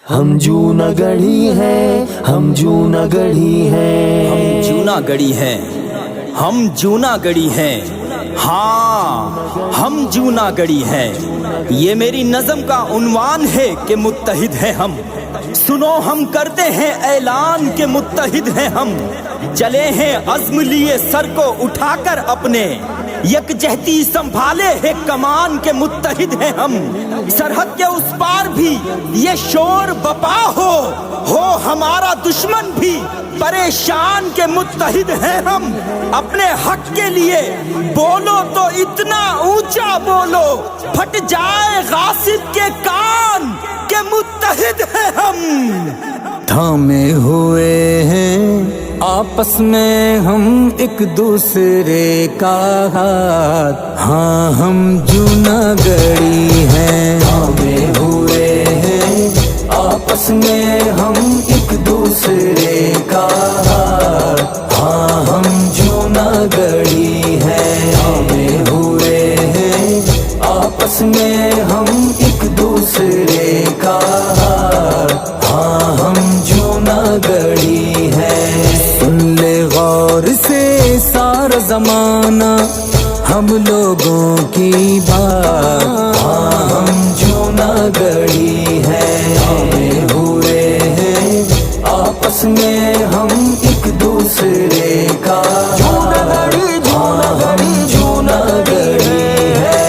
ہم جوناگڑھی ہیں، ہم جوناگڑھی ہیں، ہم جوناگڑھی ہیں، ہم جوناگڑھی ہیں، ہاں ہم جوناگڑھی ہیں۔ یہ میری نظم کا عنوان ہے کہ متحد ہیں ہم۔ سنو ہم کرتے ہیں اعلان کہ متحد ہیں ہم، چلے ہیں عزم لیے سر کو اٹھا کر اپنے، یکجہتی سنبھالے ہے کمان کے متحد ہیں ہم۔ سرحد کے اس پار بھی یہ شور بپا ہو ہمارا دشمن بھی پریشان کے متحد ہیں ہم۔ اپنے حق کے لیے بولو تو اتنا اونچا بولو، پھٹ جائے غاصب کے کان کے متحد ہیں ہم۔ تھامے ہوئے ہیں آپس میں ہم ایک دوسرے کا ہاتھ، ہاں ہم جوناگڑھی ہیں۔ تھامے ہوئے ہیں آپس میں ہم ایک دوسرے کا ہاتھ، ہاں ہم جوناگڑھی ہیں۔ تھامے ہوئے ہیں آپس میں ہم ایک دوسرے کا ہاتھ، ہاں ہم جوناگڑھی ہیں۔ سن لے غور سے سارا زمانہ ہم لوگوں کی بات، ہاں ہم جوناگڑھی ہیں۔ ہمیں ہوئے ہیں آپس میں ہم ایک دوسرے کا جوناگڑھی، جوناگڑھی، جوناگڑھی ہے۔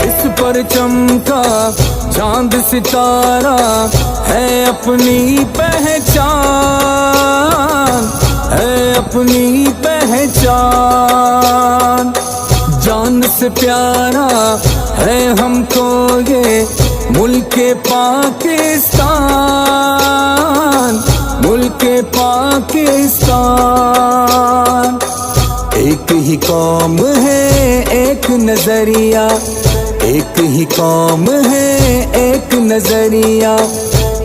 اس پر چمکا چاند ستارہ ہے اپنی پہچان، ہے اپنی پہچان۔ جان سے پیارا ہے ہم کو یہ ملک پاکستان، ملک پاکستان۔ ایک ہی قوم ہے ایک نظریہ، ایک ہی قوم ہے ایک نظریہ،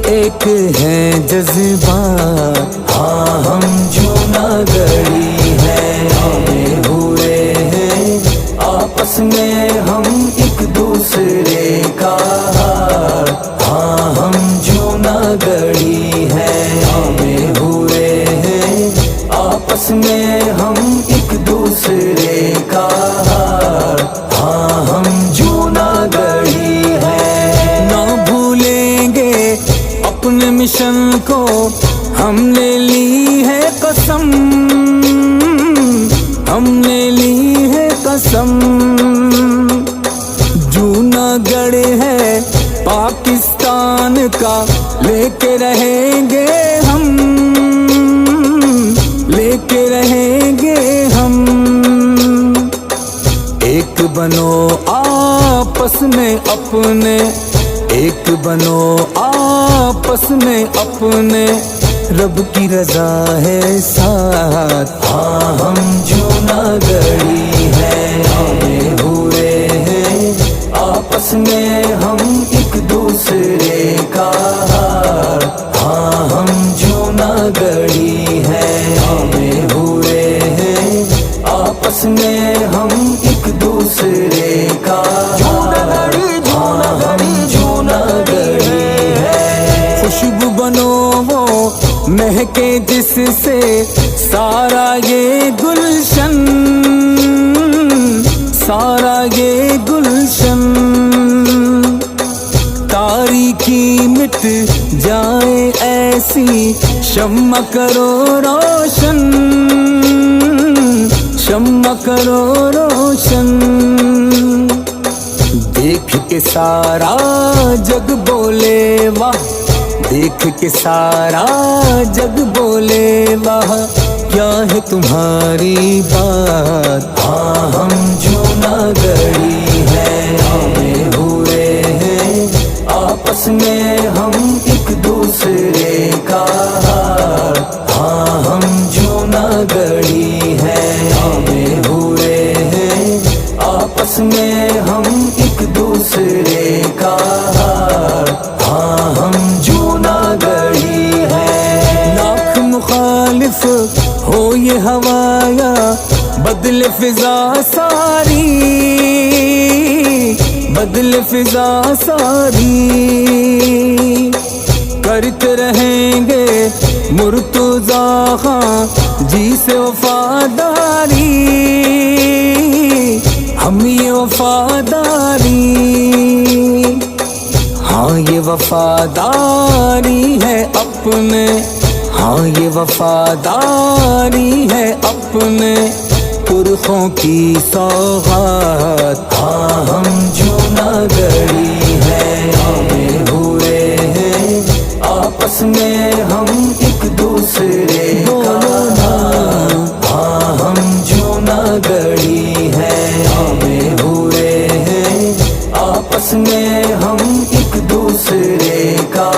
ایک ہے جذبات، ہاں ہم جوناگڑھی ہیں۔ ہمیں ہوئے ہیں آپس میں ہم ایک دوسرے کا ہاتھ، ہاں ہم جوناگڑھی ہیں۔ ہمیں ہوئے ہیں آپس میں ہم ایک دوسرے کا ہاتھ، ہاں ہم جوناگڑھی ہیں۔ نہ بھولیں گے اپنے مشن کو، ہم نے لی ہے قسم، ہم نے لی ہے قسم۔ جوناگڑھ ہے پاکستان کا، لے کے رہیں گے ہم، لے کے رہیں گے ہم۔ ایک بنو آپس میں اپنے، ایک بنو آپس میں اپنے، رب کی رضا ہے ساتھ، ہاں ہم جوناگڑھی ہیں۔ ہمیں ہوئے ہیں آپس میں ہم ایک دوسرے کا ہاتھ، ہاں ہم جوناگڑھی ہیں۔ ہمیں ہوئے ہیں آپس میں ہم ایک دوسرے کا جوناگڑھی، جوناگڑھی، جوناگڑھی ہے۔ خوشبو بنو وہ مہکے جس سے سارا یہ گلشن، سارا یہ گلشن۔ تاریکی مٹ جائے ایسی شمع کرو روشن، شمع کرو روشن۔ دیکھ کے سارا جگ بولے واہ، دیکھ کے سارا جگ بولے واہ، کیا ہے تمہاری بات، ہاں ہم جوناگڑھی ہیں۔ ہمیں ہوئے ہیں آپس میں ہم ایک دوسرے کا ہاتھ، ہاں ہم جوناگڑھی ہیں۔ ہمیں ہوئے ہیں آپس میں ہم ایک دوسرے کا ہاتھ، ہاں ہم جوناگڑھی ہیں۔ لاکھ مخالف ہو یہ ہوایا، بدل فضا ساری، بدل فضا ساری۔ کرتے رہیں گے مرتضی خان جی سے وفاداری، ہم یہ وفاداری، ہاں یہ وفاداری ہے اپنے، ہاں یہ وفاداری ہے اپنے پرخوں کی سوغات، ہاں ہم جوناگڑھی ہیں، ہمیں ہوئے ہیں آپس میں ہم ایک دوسرے کا، ہاں ہم جوناگڑھی ہیں، ہمیں ہوئے ہیں آپس میں ہم ایک دوسرے کا،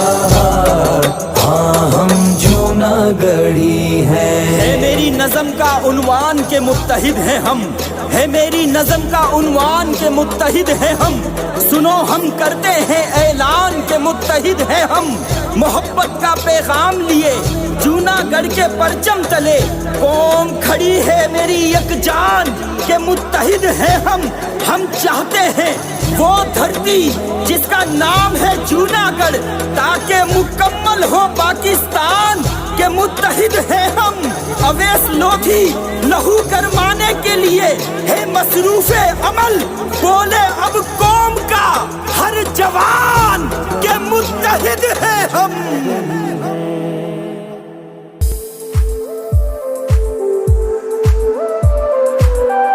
ہاں ہم جوناگڑھی ہیں۔ ہے میری نظم کا عنوان کے متحد ہیں ہم، ہے میری نظم کا عنوان کے متحد ہیں ہم، سنو ہم کرتے ہیں اعلان کے متحد ہیں ہم، محبت کا پیغام لیے جوناگڑھ کے پرچم تلے قوم کھڑی ہے میری یکجان کے متحد ہیں ہم چاہتے ہیں وہ دھرتی جس کا نام ہے جوناگڑھ تاکہ مکمل ہو پاکستان کے متحد ہیں ہم، اویس لودھی لہو گرمانے کے لیے ہے مصروف عمل، بولے